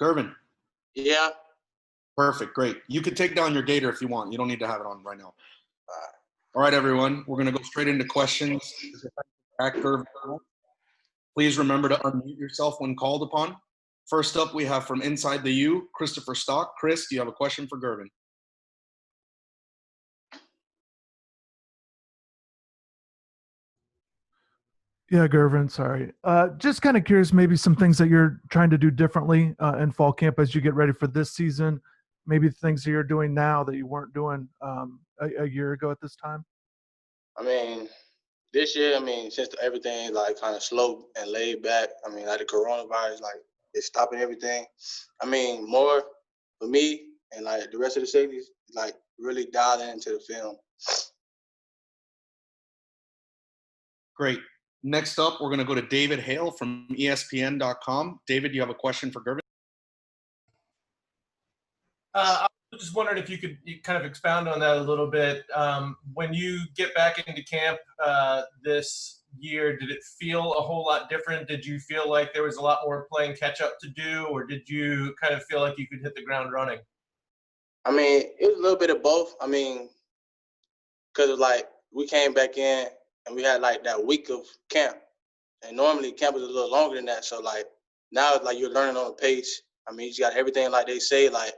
Gurvan. Yeah. Perfect. Great. You can take down your gator if you want. You don't need to have it on right now. All right, everyone. We're going to go straight into questions. Please remember to unmute yourself when called upon. First up, we have from Inside the U, Christopher Stock. Chris, do you have a question for Gurvan? Yeah, Gurvan, sorry. Just kind of curious, maybe some things that you're trying to do differently in fall camp as you get ready for this season, maybe things that you're doing now that you weren't doing a year ago at this time? I mean, this year, I mean, since everything like kind of slow and laid back, I mean, like the coronavirus, like it's stopping everything. I mean, more for me and like the rest of the safeties, like really dialing into the film. Great. Next up, we're going to go to David Hale from ESPN.com. David, you have a question for Gurvan? I was just wondering if you could kind of expound on that a little bit. When you get back into camp this year, did it feel a whole lot different? Did you feel like there was a lot more playing catch up to do, or did you kind of feel like you could hit the ground running? I mean, it was a little bit of both. I mean, because like we came back in and we had like that week of camp, and normally camp is a little longer than that. So like now it's like you're learning on the pace. I mean, you just got everything like they say. Like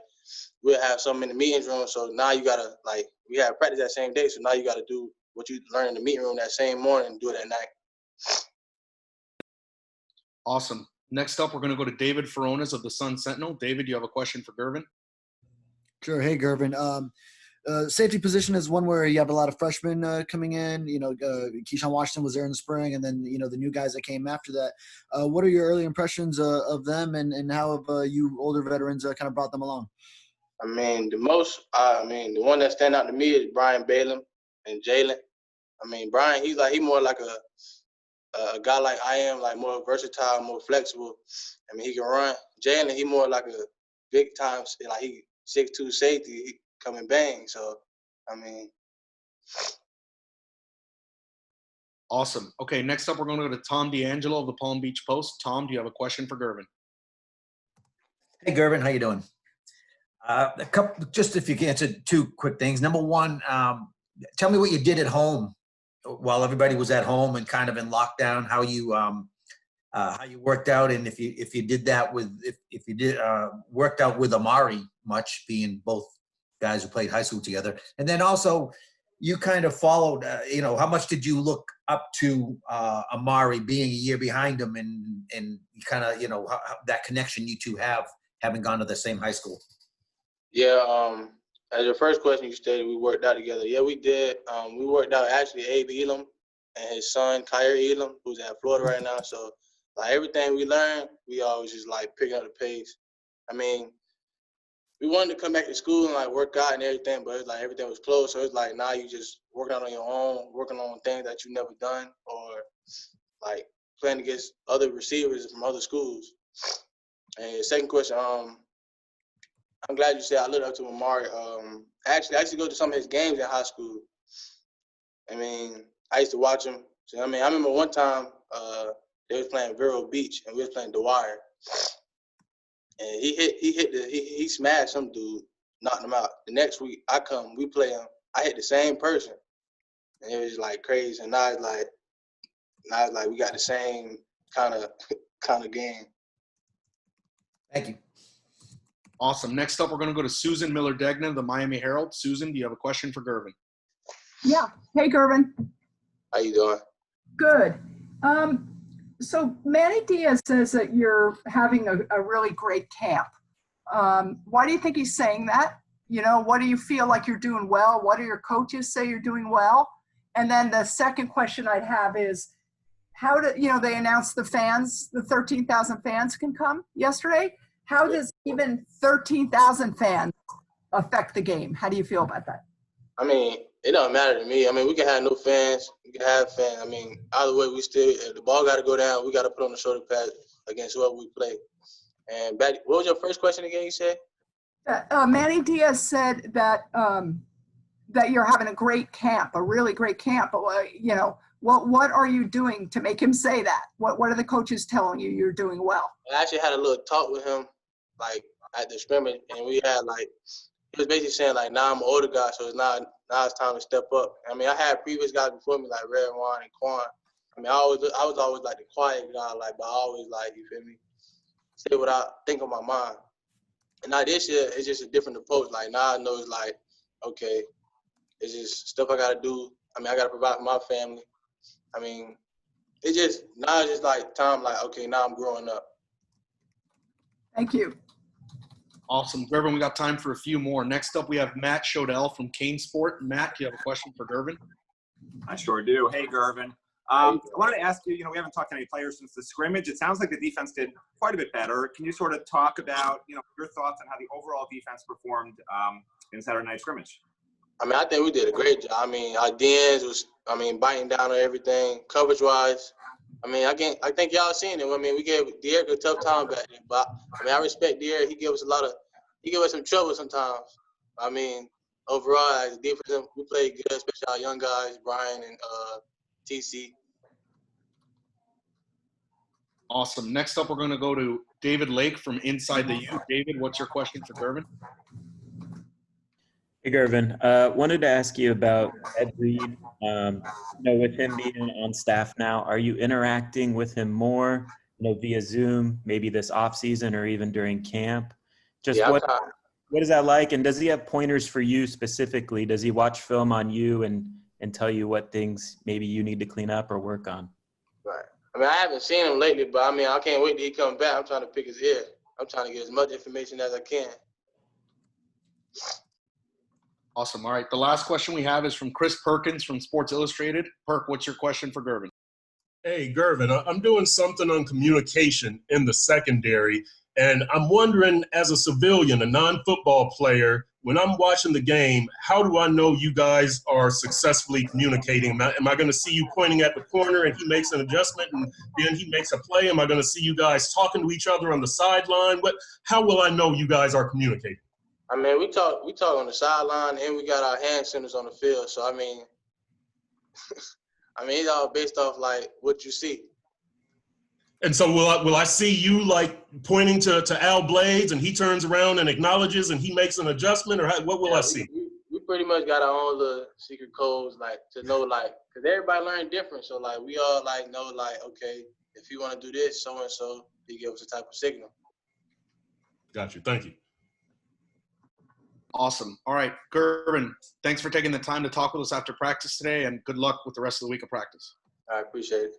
we'll have something in the meetings room. So now you gotta like we have practice that same day. So now you gotta do what you learned in the meeting room that same morning and do it at night. Awesome. Next up, we're going to go to David Feronas of the Sun Sentinel. David, you have a question for Gurvan? Sure. Hey, Gurvan. Safety position is one where you have a lot of freshmen coming in. You know, Keyshawn Washington was there in the spring, and then, you know, the new guys that came after that. What are your early impressions of them, and how have you older veterans kind of brought them along? I mean, the one that stand out to me is Brian Balaam and Jalen. I mean, Brian, he's more like a guy like I am, like more versatile, more flexible. I mean, he can run. Jalen, he more like a big time, like he 6'2" safety. He come and bang. So, I mean. Awesome. Okay, next up, we're going to go to Tom D'Angelo of the Palm Beach Post. Tom, do you have a question for Gurvan? Hey, Gurvan, how you doing? A couple, just if you can answer two quick things. Number one, tell me what you did at home while everybody was at home and kind of in lockdown. How you worked out, and if you did that with if you did worked out with Amari much, being both guys who played high school together, and then also you kind of followed. You know, how much did you look up to Amari, being a year behind him, and kind of, you know, how that connection you two have, having gone to the same high school? Yeah, as your first question, you stated we worked out together. Yeah, we did. We worked out actually Abe Elam and his son, Kyrie Elam, who's at Florida right now. So, like, everything we learned, we always just, like, picking up the pace. I mean, we wanted to come back to school and, like, work out and everything, but it's like everything was closed. So it's like now you just working out on your own, working on things that you never done, or, like, playing against other receivers from other schools. And the second question, I'm glad you said I looked up to Amari. Actually, I used to go to some of his games in high school. I mean, I used to watch him. So, I mean, I remember one time they was playing Vero Beach and we was playing The Wire, and he smashed some dude, knocked him out. The next week we play him. I hit the same person, and it was like crazy. And now it's like we got the same kind of game. Thank you. Awesome. Next up, we're going to go to Susan Miller-Degnan of the Miami Herald. Susan, do you have a question for Gurvan? Yeah. Hey, Gurvan. How you doing? Good. So Manny Diaz says that you're having a really great camp. Why do you think he's saying that? You know, what do you feel like you're doing well? What do your coaches say you're doing well? And then the second question I'd have is, they announced the fans, the 13,000 fans can come yesterday. How does even 13,000 fans affect the game? How do you feel about that? I mean, it don't matter to me. I mean, we can have no fans. We can have fans. I mean, either way, if the ball got to go down, we got to put on the shoulder pads against whoever we play. And what was your first question again, you said? Manny Diaz said that you're having a great camp, a really great camp. You know, what are you doing to make him say that? What are the coaches telling you you're doing well? I actually had a little talk with him like at the scrimmage, and we had like he was basically saying like, now I'm an older guy, so now it's time to step up. I mean, I had previous guys before me like Red Wine and Quan. I mean, I was always like the quiet guy, like, but I always like, you feel me, say what I think on my mind. And now this year it's just a different approach. Like now I know it's like, okay, it's just stuff I gotta do. I mean, I gotta provide for my family. I mean, it's just like time, like, okay, now I'm growing up. Thank you. Awesome. Gurvan, we got time for a few more. Next up, we have Matt Shodell from Kane Sport. Matt, do you have a question for Gurvan? I sure do. Hey, Gurvan. I wanted to ask you, we haven't talked to any players since the scrimmage. It sounds like the defense did quite a bit better. Can you sort of talk about, your thoughts on how the overall defense performed in Saturday night scrimmage? I mean, I think we did a great job. I mean, our DNs was, biting down on everything, coverage-wise. I mean, I think y'all seen it. I mean, we gave Derek a tough time back then, but I mean, I respect Derek. He gave us some trouble sometimes. I mean, overall, as a defense, we played good, especially our young guys, Brian and TC. Awesome. Next up, we're going to go to David Lake from Inside the U. David, what's your question for Gurvan? Hey, Gurvan. Wanted to ask you about Ed Reed. With him being on staff now, are you interacting with him more, via Zoom, maybe this off season or even during camp? What is that like? And does he have pointers for you specifically? Does he watch film on you and tell you what things maybe you need to clean up or work on? Right. I mean, I haven't seen him lately, but I mean, I can't wait till he comes back. I'm trying to pick his ear. I'm trying to get as much information as I can. Awesome. All right. The last question we have is from Chris Perkins from Sports Illustrated. Perk, what's your question for Gurvan? Hey, Gurvan, I'm doing something on communication in the secondary, and I'm wondering, as a civilian, a non-football player, when I'm watching the game, how do I know you guys are successfully communicating? Am I going to see you pointing at the corner and he makes an adjustment and then he makes a play? Am I going to see you guys talking to each other on the sideline? How will I know you guys are communicating? I mean, we talk on the sideline, and we got our hand centers on the field. So I mean, it's all based off like what you see. And so will I see you like pointing to Al Blades and he turns around and acknowledges and he makes an adjustment, or what will I see? We pretty much got our own little secret codes, like to know, like, because everybody learn different. So like we all like know, like, okay, if you want to do this, so and so, he give us a type of signal. Got you. Thank you. Awesome. All right, Gurvan, thanks for taking the time to talk with us after practice today, and good luck with the rest of the week of practice. I appreciate it.